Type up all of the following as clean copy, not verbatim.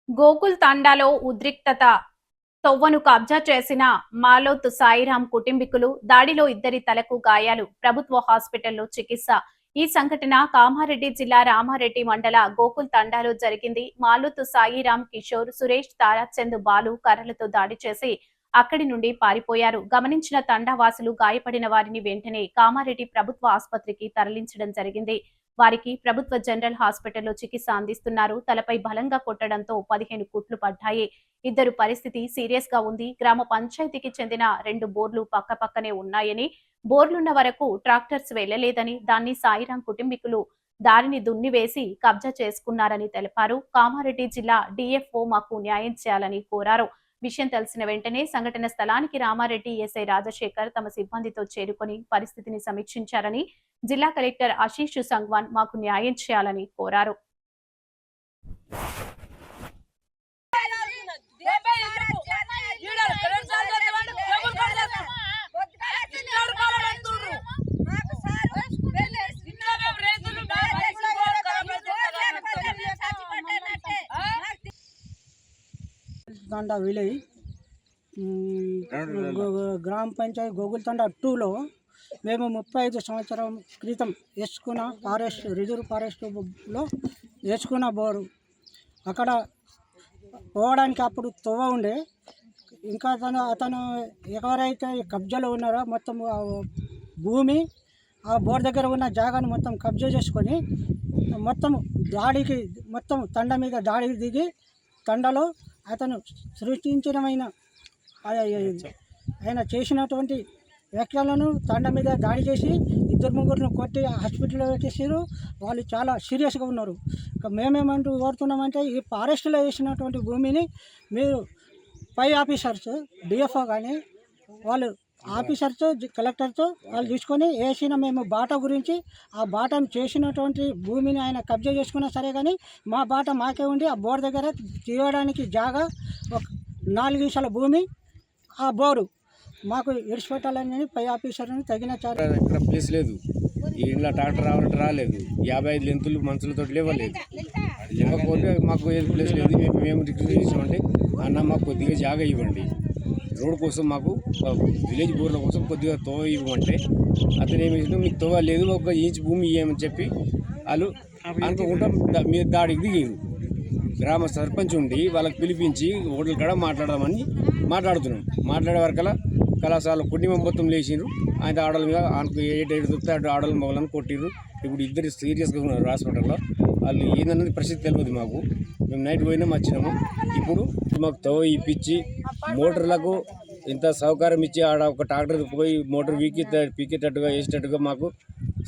గోకుల్ తండాలో ఉద్రిక్తత తొవ్వను కబ్జా చేసిన మాలోత్ సాయిరాం కుటుంబీకులు దాడిలో ఇద్దరి తలకు గాయాలు ప్రభుత్వ హాస్పిటల్లో చికిత్స ఈ సంఘటన కామారెడ్డి జిల్లా రామారెడ్డి మండల గోకుల్ తండాలో జరిగింది. మాలోత్ సాయిరాం కిషోర్ సురేష్ తారాచంద్ బాలు కర్రలతో దాడి చేసి అక్కడి నుండి పారిపోయారు. గమనించిన తండావాసులు గాయపడిన వారిని వెంటనే కామారెడ్డి ప్రభుత్వ ఆసుపత్రికి తరలించడం జరిగింది. వారికి ప్రభుత్వ జనరల్ హాస్పిటల్లో చికిత్స అందిస్తున్నారు. తలపై బలంగా కొట్టడంతో 15 కుట్లు పడ్డాయి. ఇద్దరు పరిస్థితి సీరియస్ గా ఉంది. గ్రామ పంచాయతీకి చెందిన 2 బోర్లు పక్కపక్కనే ఉన్నాయని, బోర్లున్న వరకు ట్రాక్టర్స్ వెళ్లలేదని, దాన్ని సాయిరాం కుటుంబీకులు దారిని దున్నివేసి కబ్జా చేసుకున్నారని తెలిపారు. కామారెడ్డి జిల్లా డిఎఫ్ఓ మాకు న్యాయం చేయాలని కోరారు. విషయం తెలిసిన వెంటనే సంఘటన స్థలానికి రామారెడ్డి ఎస్ఐ రాజశేఖర్ తమ సిబ్బందితో చేరుకొని పరిస్థితిని సమీక్షించారని, జిల్లా కలెక్టర్ ఆశీష్ సంగ్వాన్ మాకు న్యాయం చేయాలని కోరారు. తండా విలేజ్ గ్రామ పంచాయతీ గోకుల్ తండా 2లో మేము 35 సంవత్సరం క్రితం వేసుకున్న రిజర్వ్ ఫారెస్ట్లో వేసుకున్న బోరు అక్కడ పోవడానికి అప్పుడు తొవ్వ ఉండే. ఇంకా అతను ఎవరైతే కబ్జాలో ఉన్నారో మొత్తం భూమి ఆ బోర్ దగ్గర ఉన్న జాగాను మొత్తం కబ్జా చేసుకొని మొత్తం దాడికి మొత్తం తండ మీద దాడికి దిగి తండలో అతను సృష్టించినమైన ఆయన చేసినటువంటి వ్యాఖ్యలను తండ మీద దాడి చేసి 2-3 కొట్టి హాస్పిటల్లో పెట్టేసారు. వాళ్ళు చాలా సీరియస్గా ఉన్నారు. మేమేమంటూ కోరుతున్నామంటే ఈ ఫారెస్ట్లో వేసినటువంటి భూమిని మీరు పై ఆఫీసర్స్ డిఎఫ్ఓ కానీ వాళ్ళు ఆఫీసర్తో కలెక్టర్తో వాళ్ళు తీసుకొని వేసిన మేము బాట గురించి ఆ బాటను చేసినటువంటి భూమిని ఆయన కబ్జా చేసుకున్నా సరే కానీ మా బాట మాకే ఉండి ఆ బోర్ దగ్గర తీయడానికి జాగా ఒక 4 నిమిషాల భూమి ఆ బోరు మాకు ఇడిచిపెట్టాలని పై ఆఫీసర్ని తగిన ఇక్కడ ప్లేస్ లేదు. ఈ ఇంట్లో ట్రాక్టర్ రావాలంటే రాలేదు. 55 లెంతులు మనుషులతో లేవలేదు. లేకపోతే మాకు ఏది ప్లేస్ లేదు. మేము రిక్వెస్ట్ చేసామంటే అన్న మాకు కొద్దిగా జాగా ఇవ్వండి, రోడ్ కోసం మాకు విలేజ్ బోర్ల కోసం కొద్దిగా తోవ ఇవ్వమంటే అతను ఏమి చేసినా మీకు తోవ లేదు, 1 ఇంచ్ భూమి ఇవ్వమని చెప్పి వాళ్ళు అనుకోకుండా మీరు దాడికి దిగారు. గ్రామ సర్పంచ్ ఉండి వాళ్ళకి పిలిపించి హోటల్ కాడ మాట్లాడుతున్నాం. మాట్లాడే వరకల్లా కళాశాల కుటుంబం మొత్తం లేచిండ్రు. ఆయన ఆడల మీద ఆయనకు ఏడు దొరికితే అటు ఆడల మొగలను కొట్టిర్రు. ఇప్పుడు ఇద్దరు సీరియస్గా ఉన్నారు హాస్పిటల్లో. వాళ్ళు ఏందన్నది పరిస్థితి తెలియదు మాకు. మేము నైట్ పోయినాం వచ్చినాము. ఇప్పుడు మాకు తవ్వ ఇప్పించి మోటార్లకు ఇంత సహకారం ఇచ్చి ఆడ ఒక ట్రాక్టర్ పోయి మోటార్ పీకేటట్టుగా వేసేటట్టుగా మాకు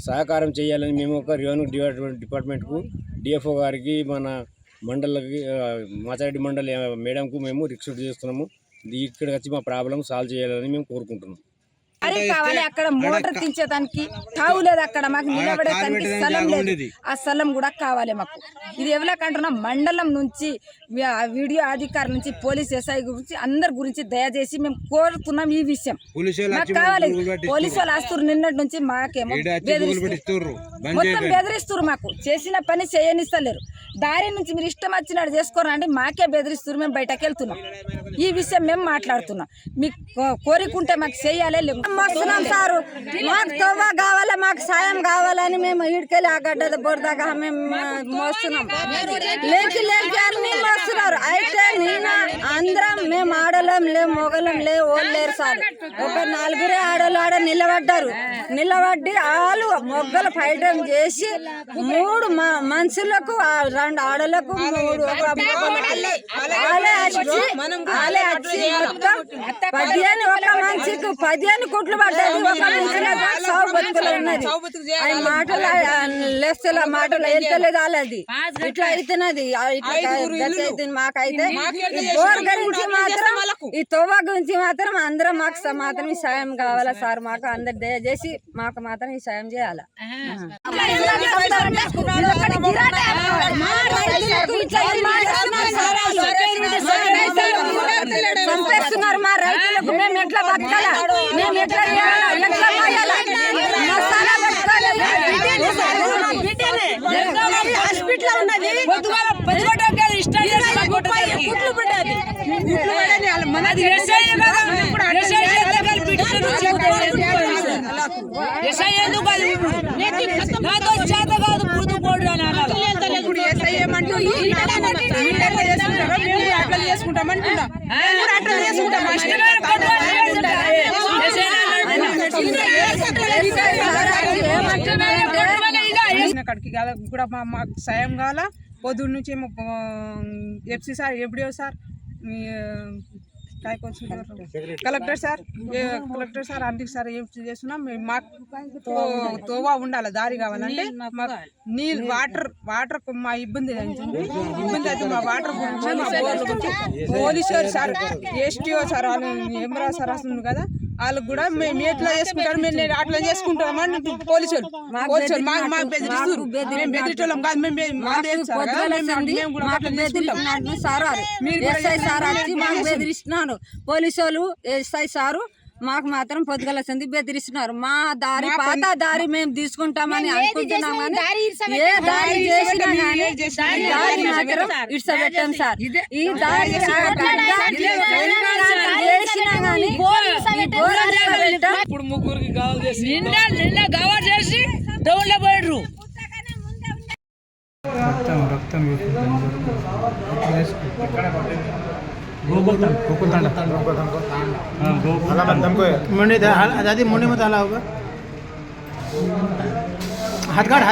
సహకారం చేయాలని మేము ఒక రెవెన్యూ డిపార్ట్మెంట్కు డిఎఫ్ఓ గారికి మన మండలకి మాచారెడ్డి మండలి మేడంకు మేము రిక్వెస్ట్ చేస్తున్నాము. ఇక్కడికి వచ్చి మా ప్రాబ్లం సాల్వ్ చేయాలని మేము కోరుకుంటున్నాం. అరే కావాలి అక్కడ మోటార్ దించేదానికి తావు లేదు. అక్కడ మాకు నిలబడేదానికి స్థలం లేదు. ఆ స్థలం కూడా కావాలి మాకు. ఇది ఎవరికంటున్నా మండలం నుంచి వీడియో అధికారి నుంచి పోలీస్ ఎస్ఐ గురించి అందరి గురించి దయచేసి మేము కోరుతున్నాం. ఈ విషయం మాకు కావాలి. పోలీసు వాళ్ళు వస్తారు నిన్నటి నుంచి మాకేమో మొత్తం బెదిరిస్తారు. మాకు చేసిన పని చేయనిస్తలేరు. దారి నుంచి మీరు ఇష్టం వచ్చినట్టు చేసుకోరా అంటే మాకే బెదిరిస్తారు. మేము బయటకు వెళ్తున్నాం. ఈ విషయం మేము మాట్లాడుతున్నాం. మీకు కోరికుంటే మాకు చేయాలి. వస్తున్నాం సారు, మాకు తవ్వ కావాలి, మాకు సాయం కావాలని మేము ఇడికెళ్ళి ఆ గడ్డ బొరదాకా మేము మోస్తున్నాం. లేకి అన్ని మోస్తున్నారు. అయితే నేను అందరం మేము ఆడలేం లే, మొగలం లే, ఓళ్ళేరు సార్. ఒక 4 ఆడలు నిలబడ్డారు. నిలబడి వాళ్ళు మొగ్గలు ఫైటం చేసి 3 మనుషులకు 2 ఆడలకు 3 ఒక మనిషికి 15 కుట్లు పడ్డది. ఒక సాగు బతుకులు ఉన్నది. అది మాటలు లెస్సల మాటలు వెళ్తలేదు. వాళ్ళది ఇట్లా అవుతున్నది. ఇట్లా మాకైతే బోర్ గురించి మాత్రం ఈ తొవ్వ గురించి మాత్రం అందరం మాకు మాత్రం ఈ సాయం కావాలా సార్. మాకు అందరు దయచేసి మాకు మాత్రం ఈ సాయం చేయాలి. చంపేస్తున్నారు మా రైతులకు. మేము ఎట్లా బతకాలా, మేము ఎట్లా హాస్పిటల్ ఉన్నది. ఇప్పుడు ఎస్ఐ ఏమంటూ అట్లా చేసుకుంటామంటున్నా అట్లా చేసుకుంటాం అక్కడికి కూడా మాకు సాయం కావాలా పొద్దున్న నుంచి ఎఫ్సి సార్ ఎప్పుడో సార్ కలెక్టర్ సార్ అందుకు సార్ ఏం చేస్తున్నాం మాకు తోవా ఉండాలి దారి కావాలంటే మాకు నీళ్ళు వాటర్ మా ఇబ్బంది అయితే మా water police sir STO sir వాళ్ళు ఎమరా సార్ వస్తుంది కదా వాళ్ళకి కూడా మేము ఎట్లా చేసుకుంటారు మేము అట్లా చేసుకుంటాం అని పోలీసు మాకు బెదిరిస్తారు మేము బెదిరించోళ్ళం కాదు మేము బెదిరిస్తున్నారు పోలీసు వాళ్ళు ఎస్ఐ సారు మాకు మాత్రం పొద్దుగల సంది బెదిరిస్తున్నారు మా దారి పాత దారి మేము తీసుకుంటామని అనుకుంటున్నాం కానీ ఏ దారి చేసినా కానీ దారి మాత్రం ఇడ్సబెట్టాం సార్ ఈ దారి చేసినా కానీ ఇప్పుడు ముగ్గురికి గావాలి చేసి నిన్న గవర్ చేసి టౌన్ లో పోయారు రక్తం गोकुल मुंडी आजादी मुंडी में हाला होगा हाथ गाड़